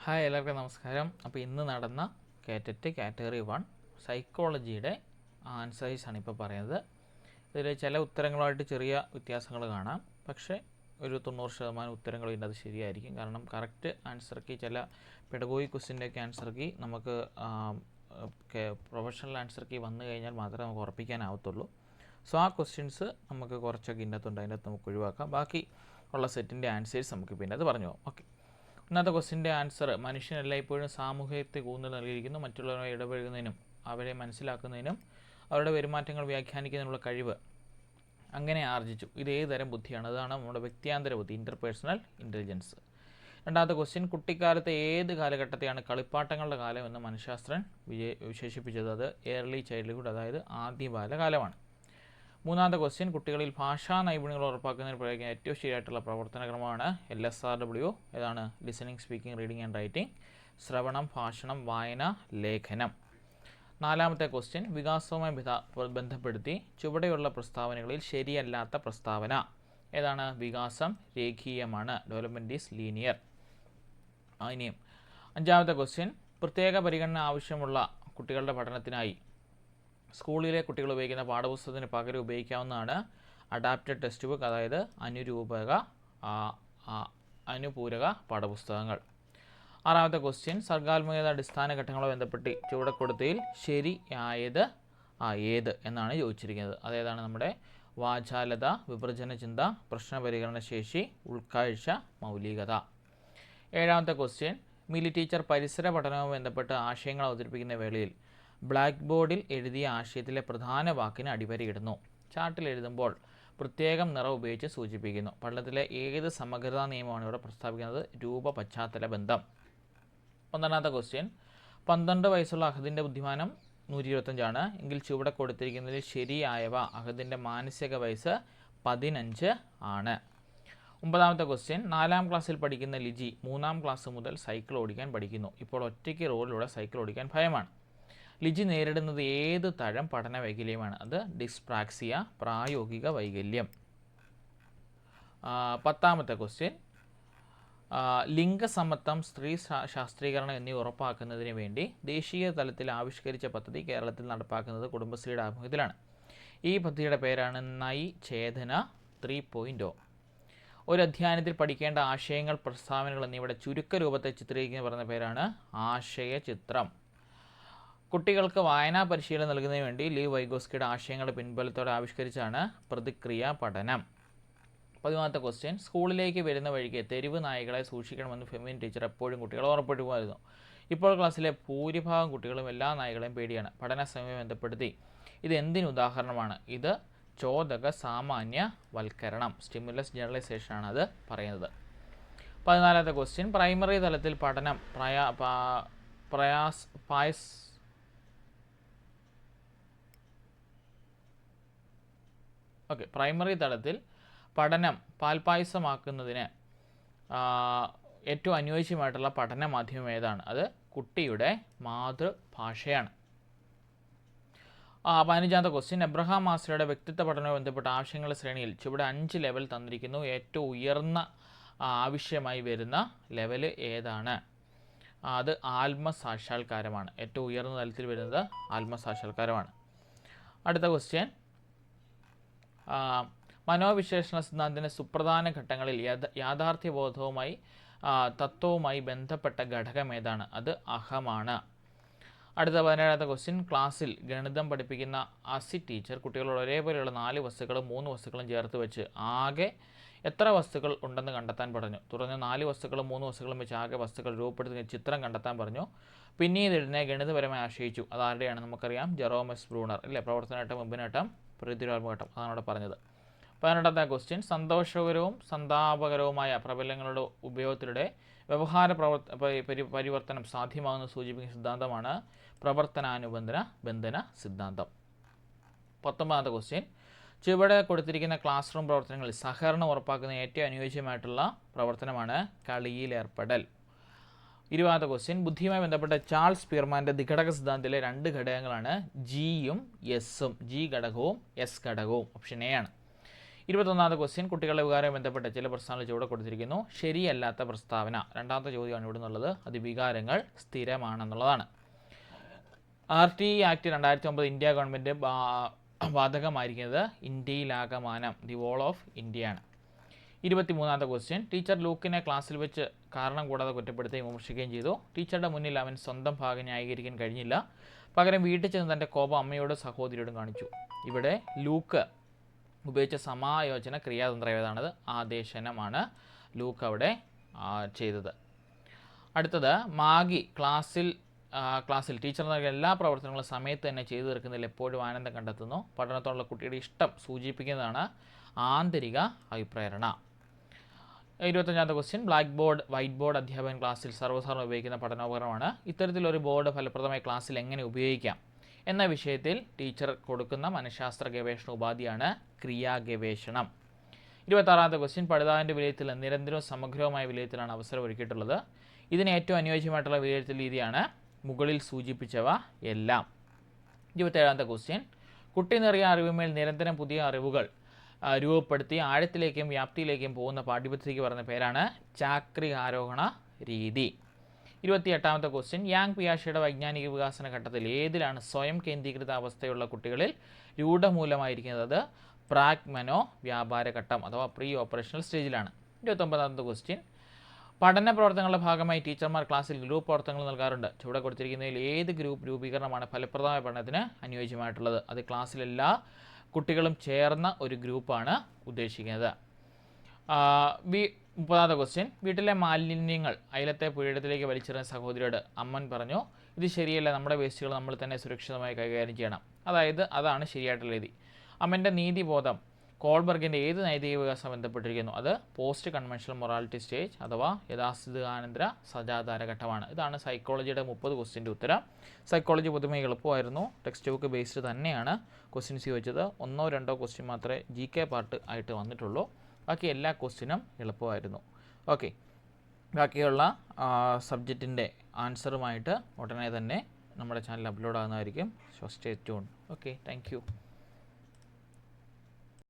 Hi എല്ലാവർക്കും നമസ്കാരം. അപ്പോൾ ഇന്ന് നടന്ന കേറ്ററ്റ് കാറ്റഗറി 1 സൈക്കോളജിയുടെ ആൻസേഴ്സാണ് ഇപ്പോൾ പറയുന്നത്. ഇതിൽ ചില ഉത്തരങ്ങളുമായിട്ട് ചെറിയ വ്യത്യാസങ്ങൾ കാണാം, പക്ഷേ ഒരു 90% ഉത്തരങ്ങൾ അത് ശരിയായിരിക്കും. കാരണം കറക്റ്റ് ആൻസർ കീ ചില പെഡഗോഗിക് ക്വസ്റ്റിൻ്റെയൊക്കെ ആൻസർ കീ നമുക്ക് പ്രൊഫഷണൽ ആൻസർ കീ വന്നു കഴിഞ്ഞാൽ മാത്രമേ നമുക്ക് ഉറപ്പിക്കാനാവത്തുള്ളൂ. സോ ആ ക്വസ്റ്റ്യൻസ് നമുക്ക് കുറച്ചൊക്കെ ഇതിനകത്തുണ്ട്, അതിനകത്ത് നമുക്ക് ഒഴിവാക്കാം. ബാക്കി ഉള്ള സെറ്റിൻ്റെ ആൻസേഴ്സ് നമുക്ക് പിന്നെ അത് പറഞ്ഞു പോകാം. ഓക്കെ, ഒന്നാമത്തെ ക്വസ്റ്റിൻ്റെ ആൻസർ: മനുഷ്യൻ എല്ലായ്പ്പോഴും സാമൂഹ്യത്തെ ഊന്നൽ നൽകിയിരിക്കുന്നു. മറ്റുള്ളവരുമായി ഇടപഴകുന്നതിനും അവരെ മനസ്സിലാക്കുന്നതിനും അവരുടെ പെരുമാറ്റങ്ങൾ വ്യാഖ്യാനിക്കുന്നതിനുള്ള കഴിവ് അങ്ങനെ ആർജിച്ചു. ഇത് ഏത് തരം ബുദ്ധിയാണ്? അതാണ് നമ്മുടെ വ്യക്തിയാന്തര ബുദ്ധി, ഇൻ്റർപേഴ്സണൽ ഇൻ്റലിജൻസ്. രണ്ടാമത്തെ ക്വസ്റ്റ്യൻ: കുട്ടിക്കാലത്തെ ഏത് കാലഘട്ടത്തെയാണ് കളിപ്പാട്ടങ്ങളുടെ കാലം എന്ന് മനഃശാസ്ത്രജ്ഞൻ വിശേഷിപ്പിച്ചത്? അത് ഏർലി ചൈൽഡ്ഹുഡ്, അതായത് ആദ്യബാലകാലമാണ്. മൂന്നാമത്തെ ക്വസ്റ്റ്യൻ: കുട്ടികളിൽ ഭാഷാ നൈപുണ്യങ്ങൾ ഉറപ്പാക്കുന്നതിന് പ്രയോഗിക്കുന്ന ഏറ്റവും ശരിയായിട്ടുള്ള പ്രവർത്തനക്രമമാണ് LSRW. ഏതാണ്? Listening, speaking, reading and writing. ശ്രവണം, ഭാഷണം, വായന, ലേഖനം. നാലാമത്തെ ക്വസ്റ്റ്യൻ: വികാസവുമായി ബന്ധപ്പെടുത്തി ചുവടെയുള്ള പ്രസ്താവനകളിൽ ശരിയല്ലാത്ത പ്രസ്താവന ഏതാണ്? വികാസം രേഖീയമാണ്, ഡെവലപ്മെൻറ്റ് ഈസ് ലീനിയർ. ഇനിയും അഞ്ചാമത്തെ ക്വസ്റ്റ്യൻ: പ്രത്യേക പരിഗണന ആവശ്യമുള്ള കുട്ടികളുടെ പഠനത്തിനായി സ്കൂളിലെ കുട്ടികൾ ഉപയോഗിക്കുന്ന പാഠപുസ്തകത്തിന് പകരം ഉപയോഗിക്കാവുന്നതാണ് അഡാപ്റ്റഡ് ടെക്സ്റ്റ് ബുക്ക്, അതായത് അനുപൂരക പാഠപുസ്തകങ്ങൾ. ആറാമത്തെ ക്വസ്റ്റ്യൻ: സർഗാത്മകത അടിസ്ഥാന ഘട്ടങ്ങളെ ബന്ധപ്പെട്ട് ചുവടെ കൊടുത്തതിൽ ശരിയായത് ഏത് എന്നാണ് ചോദിച്ചിരിക്കുന്നത്. അതേതാണ്? നമ്മുടെ വാചാലത, വിഭജന ചിന്ത, പ്രശ്നപരിഹരണ ശേഷി, ഉൾക്കാഴ്ച, മൗലികത. ഏഴാമത്തെ ക്വസ്റ്റ്യൻ: മിലി ടീച്ചർ പരിസര പഠനവുമായി ബന്ധപ്പെട്ട് ആശയങ്ങൾ അവതരിപ്പിക്കുന്ന വേളയിൽ ബ്ലാക്ക് ബോർഡിൽ എഴുതിയ ആശയത്തിലെ പ്രധാന വാക്കിന് അടിവരയിടുന്നു. ചാർട്ടിൽ എഴുതുമ്പോൾ പ്രത്യേകം നിറം ഉപയോഗിച്ച് സൂചിപ്പിക്കുന്നു. പഠനത്തിലെ ഏത് സമഗ്രതാ നിയമമാണ് ഇവിടെ പ്രസ്താവിക്കുന്നത്? രൂപ പശ്ചാത്തല ബന്ധം. 12ാമത്തെ ക്വസ്റ്റ്യൻ: 12 വയസ്സുള്ള അഹദിൻ്റെ ബുദ്ധിമാനം 125 എങ്കിൽ ചുവടെ കൊടുത്തിരിക്കുന്നതിൽ ശരിയായവ. അഹദിൻ്റെ മാനസിക വയസ്സ് 15 ആണ്. 9ാമത്തെ ക്വസ്റ്റ്യൻ: 4ാം ക്ലാസ്സിൽ പഠിക്കുന്ന ലിജി 3ാം ക്ലാസ് മുതൽ സൈക്കിൾ ഓടിക്കാൻ പഠിക്കുന്നു. ഇപ്പോൾ ഒറ്റയ്ക്ക് റോഡിലൂടെ സൈക്കിൾ ഓടിക്കാൻ ഭയമാണ്. ലിജി നേരിടുന്നത് ഏത് തരം പഠന വൈകല്യമാണ്? അത് ഡിസ്പ്രാക്സിയ, പ്രായോഗിക വൈകല്യം. 10ാമത്തെ ക്വസ്റ്റ്യൻ: ലിംഗസമത്വം, സ്ത്രീ ശാസ്ത്രീകരണം എന്നിവ ഉറപ്പാക്കുന്നതിന് വേണ്ടി ദേശീയ തലത്തിൽ ആവിഷ്കരിച്ച പദ്ധതി കേരളത്തിൽ നടപ്പാക്കുന്നത് കുടുംബശ്രീയുടെ ആഭിമുഖ്യത്തിലാണ്. ഈ പദ്ധതിയുടെ പേരാണ് നൈ ചേതന 3.0. ഒരു അധ്യായനത്തിൽ പഠിക്കേണ്ട ആശയങ്ങൾ, പ്രസ്താവനകൾ എന്നിവയുടെ ചുരുക്ക രൂപത്തെ ചിത്രീകരിക്കുന്ന പറയുന്ന പേരാണ് ആശയചിത്രം. കുട്ടികൾക്ക് വായനാ പരിശീലനം നൽകുന്നതിന് വേണ്ടി ലീവ് വൈഗോസ്കിയുടെ ആശയങ്ങളുടെ പിൻബലത്തോടെ ആവിഷ്കരിച്ചാണ് പ്രതിക്രിയ പഠനം. 13ാമത്തെ ക്വസ്റ്റ്യൻ: സ്കൂളിലേക്ക് വരുന്ന വഴിക്ക് തെരുവ് നായ്ക്കളെ സൂക്ഷിക്കണമെന്ന് ഫെമിൻ ടീച്ചർ എപ്പോഴും കുട്ടികളെ ഉറപ്പിക്കുമായിരുന്നു. ഇപ്പോൾ ക്ലാസ്സിലെ ഭൂരിഭാഗം കുട്ടികളും എല്ലാ നായ്ക്കളെയും പേടിയാണ്. പഠന സമയം ബന്ധപ്പെടുത്തി ഇത് എന്തിന് ഉദാഹരണമാണ്? ഇത് ചോദക സാമാന്യവൽക്കരണം, സ്റ്റിമുലസ് ജനറലൈസേഷനാണ് അത് പറയുന്നത്. 14ാമത്തെ ക്വസ്റ്റ്യൻ: പ്രൈമറി തലത്തിൽ പഠനം പ്രൈമറി തലത്തിൽ പഠനം പാൽപായസമാക്കുന്നതിന് ഏറ്റവും അനുയോജ്യമായിട്ടുള്ള പഠന മാധ്യമം ഏതാണ്? അത് കുട്ടിയുടെ മാതൃഭാഷയാണ്. 15ാമത്തെ ക്വസ്റ്റ്യൻ: എബ്രഹാം മാസ്ലോയുടെ വ്യക്തിത്വ പഠനവുമായി ബന്ധപ്പെട്ട ആവശ്യങ്ങളുടെ ശ്രേണിയിൽ ചുവടെ 5 ലെവൽ തന്നിരിക്കുന്നു. ഏറ്റവും ഉയർന്ന ആവശ്യമായി വരുന്ന ലെവൽ ഏതാണ്? അത് ആത്മസാക്ഷാത്കാരമാണ്. ഏറ്റവും ഉയർന്ന തലത്തിൽ വരുന്നത് ആത്മസാക്ഷാത്കാരമാണ്. അടുത്ത ക്വസ്റ്റ്യൻ: മനോവിശ്ലേഷണ സിദ്ധാന്തത്തിൻ്റെ സുപ്രധാന ഘട്ടങ്ങളിൽ യാഥാർത്ഥ്യബോധവുമായി തത്വവുമായി ബന്ധപ്പെട്ട ഘടകം ഏതാണ്? അത് അഹമാണ്. അടുത്ത 17ാമത്തെ ക്വസ്റ്റ്യൻ: ക്ലാസ്സിൽ ഗണിതം പഠിപ്പിക്കുന്ന അസി ടീച്ചർ കുട്ടികളോട് ഒരേപോലെയുള്ള 4 വസ്തുക്കളും 3 വസ്തുക്കളും ചേർത്ത് വെച്ച് ആകെ എത്ര വസ്തുക്കൾ ഉണ്ടെന്ന് കണ്ടെത്താൻ പറഞ്ഞു. തുടർന്ന് 4 വസ്തുക്കളും 3 വസ്തുക്കളും വെച്ച് ആകെ വസ്തുക്കൾ രൂപപ്പെടുത്തുന്ന ചിത്രം കണ്ടെത്താൻ പറഞ്ഞു. പിന്നീട് ഇതിനെ ഗണിതപരമായി ആശ്രയിച്ചു. അതാരുടെയാണ്? നമുക്കറിയാം, ജെറോമസ് ബ്രൂണർ അല്ലേ. പ്രവർത്തനഘട്ടം, ഉപനഘട്ടം, പ്രതിരോധഘട്ടം, അതാണ് അവിടെ പറഞ്ഞത്. 18ാമത്തെ ക്വസ്റ്റ്യൻ: സന്തോഷകരവും സന്താപകരവുമായ പ്രബലങ്ങളുടെ ഉപയോഗത്തിലൂടെ വ്യവഹാര പരിവർത്തനം സാധ്യമാകുന്ന സൂചിപ്പിക്കുന്ന സിദ്ധാന്തമാണ് ബന്ധന സിദ്ധാന്തം. 19ാമത്തെ ക്വസ്റ്റ്യൻ: ചുവടെ കൊടുത്തിരിക്കുന്ന ക്ലാസ് റൂം പ്രവർത്തനങ്ങളിൽ സഹകരണം ഉറപ്പാക്കുന്ന ഏറ്റവും അനുയോജ്യമായിട്ടുള്ള പ്രവർത്തനമാണ് കളിയിലേർപ്പെടൽ. 20ാമത്തെ ക്വസ്റ്റ്യൻ: ബുദ്ധിയുമായി ബന്ധപ്പെട്ട ചാൾസ് സ്പിയർമാൻ്റെ ദ്വിഘടക സിദ്ധാന്തത്തിലെ 2 ഘടകങ്ങളാണ് ജിയും എസും. ജി ഘടകവും എസ് ഘടകവും. ഓപ്ഷൻ എ ആണ്. 21ാമത്തെ ക്വസ്റ്റ്യൻ കുട്ടികളുടെ വികാരവുമായി ബന്ധപ്പെട്ട ചില പ്രസ്താവനകൾ ചുവടെ കൊടുത്തിരിക്കുന്നു. ശരിയല്ലാത്ത പ്രസ്താവന. രണ്ടാമത്തെ ചോദ്യമാണ് ഇവിടെ നിന്നുള്ളത്. അത് വികാരങ്ങൾ സ്ഥിരമാണെന്നുള്ളതാണ്. RTE ആക്ട് 2009 ഇന്ത്യ ഗവൺമെൻറ് ബാധകമായിരിക്കുന്നത് ഇന്ത്യയിലാകമാനം, ദി വോൾ ഓഫ് ഇന്ത്യയാണ്. 23ാമത്തെ ക്വസ്റ്റ്യൻ ടീച്ചർ ലൂക്കിനെ ക്ലാസ്സിൽ വെച്ച് കാരണം കൂടാതെ കുറ്റപ്പെടുത്തുകയും വിമർശിക്കുകയും ചെയ്തു. ടീച്ചറുടെ മുന്നിൽ അവൻ സ്വന്തം ഭാഗം ന്യായീകരിക്കാൻ കഴിഞ്ഞില്ല. പകരം വീട്ടിൽ ചെന്ന് തൻ്റെ കോപം അമ്മയോടും സഹോദരിയോടും കാണിച്ചു. ഇവിടെ ലൂക്ക് ഉപയോഗിച്ച സമായോജന ക്രിയാതന്ത്രം ഏതാണത്? ആദേശനമാണ് ലൂക്ക് അവിടെ ചെയ്തത്. അടുത്തത് മാഗി ക്ലാസ്സിൽ ടീച്ചർ നൽകിയ എല്ലാ പ്രവർത്തനങ്ങളും സമയത്ത് തന്നെ ചെയ്തു തീർക്കുന്നതിൽ എപ്പോഴും ആനന്ദം കണ്ടെത്തുന്നു. പഠനത്തോടുള്ള കുട്ടിയുടെ ഇഷ്ടം സൂചിപ്പിക്കുന്നതാണ് ആന്തരിക അഭിപ്രേരണ. 25ാമത്തെ question black board, white board അധ്യാപകൻ ക്ലാസ്സിൽ സർവ്വസാധാരണ ഉപയോഗിക്കുന്ന പഠനോപകരണമാണ്. ഇത്തരത്തിലൊരു ബോർഡ് ഫലപ്രദമായി ക്ലാസ്സിൽ എങ്ങനെ ഉപയോഗിക്കാം എന്ന വിഷയത്തിൽ ടീച്ചർ കൊടുക്കുന്ന മനഃശാസ്ത്ര ഗവേഷണ ഉപാധിയാണ് ക്രിയാഗവേഷണം. 26ാമത്തെ ക്വസ്റ്റ്യൻ പഠിതാവിൻ്റെ വിലയിരുത്തൽ നിരന്തരവും സമഗ്രവുമായ വിലയിരുത്തലാണ് അവസരം ഒരുക്കിയിട്ടുള്ളത്. ഇതിന് ഏറ്റവും അനുയോജ്യമായിട്ടുള്ള വിലയിരുത്തൽ രീതിയാണ് മുകളിൽ സൂചിപ്പിച്ചവ എല്ലാം. 27ാമത്തെ ക്വസ്റ്റ്യൻ കുട്ടി നിറയെ അറിവുമേൽ നിരന്തരം പുതിയ അറിവുകൾ രൂപപ്പെടുത്തി ആഴത്തിലേക്കും വ്യാപ്തിയിലേക്കും പോകുന്ന പാഠ്യപദ്ധതിക്ക് പറയുന്ന പേരാണ് ചാക്രികാരോഹണ രീതി. 28ാമത്തെ ക്വസ്റ്റ്യൻ യാങ് പിയാഷയുടെ വൈജ്ഞാനിക വികാസന ഘട്ടത്തിൽ ഏതിലാണ് സ്വയം കേന്ദ്രീകൃത അവസ്ഥയുള്ള കുട്ടികളിൽ രൂഢമൂലമായിരിക്കുന്നത്? പ്രാഗ്മനോ വ്യാപാര ഘട്ടം അഥവാ പ്രീ ഓപ്പറേഷണൽ സ്റ്റേജിലാണ്. 29ാമത്തെ ക്വസ്റ്റ്യൻ പഠന പ്രവർത്തനങ്ങളുടെ ഭാഗമായി ടീച്ചർമാർ ക്ലാസ്സിൽ ഗ്രൂപ്പ് പ്രവർത്തനങ്ങൾ നൽകാറുണ്ട്. ചുവടെ കൊടുത്തിരിക്കുന്നതിൽ ഏത് ഗ്രൂപ്പ് രൂപീകരണമാണ് ഫലപ്രദമായ പഠനത്തിന് അനുയോജ്യമായിട്ടുള്ളത്? അത് ക്ലാസ്സിലെല്ലാ കുട്ടികളും ചേർന്ന ഒരു ഗ്രൂപ്പാണ് ഉദ്ദേശിക്കുന്നത്. 30ാമത്തെ ക്വസ്റ്റ്യൻ വീട്ടിലെ മാലിന്യങ്ങൾ അയലത്തെ പുഴയിടത്തിലേക്ക് വലിച്ചെറിയുന്ന സഹോദരിയോട് അമ്മൻ പറഞ്ഞു, ഇത് ശരിയല്ല, നമ്മുടെ വേസ്റ്റുകൾ നമ്മൾ തന്നെ സുരക്ഷിതമായി കൈകാര്യം ചെയ്യണം. അതാണ് ശരിയായിട്ടുള്ള രീതി. അമ്മൻ്റെ നീതിബോധം കോൾബർഗിൻ്റെ ഏത് നൈതിക വികാസം ബന്ധപ്പെട്ടിരിക്കുന്നു? അത് പോസ്റ്റ് കൺവെൻഷണൽ മൊറാലിറ്റി സ്റ്റേജ് അഥവാ യാഥാസ്ഥിതികാനന്തര സദാചാര ഘട്ടമാണ്. ഇതാണ് സൈക്കോളജിയുടെ 30 ക്വസ്റ്റ്യൻ്റെ ഉത്തരം. സൈക്കോളജി പൊതുവെ എളുപ്പമായിരുന്നു. ടെക്സ്റ്റ് ബുക്ക് ബേസ്ഡ് തന്നെയാണ് ക്വസ്റ്റ്യൻസ് ചോദിച്ചത്. 1-2 ക്വസ്റ്റ്യൻ മാത്രമേ GK പാർട്ട് ആയിട്ട് വന്നിട്ടുള്ളൂ. ബാക്കി എല്ലാ ക്വസ്റ്റ്യനും എളുപ്പമായിരുന്നു. ഓക്കെ, ബാക്കിയുള്ള സബ്ജക്റ്റിൻ്റെ ആൻസറുമായിട്ട് ഉടനെ തന്നെ നമ്മുടെ ചാനൽ അപ്ലോഡ് ആകുന്നതായിരിക്കും. So stay tune. Okay, thank U.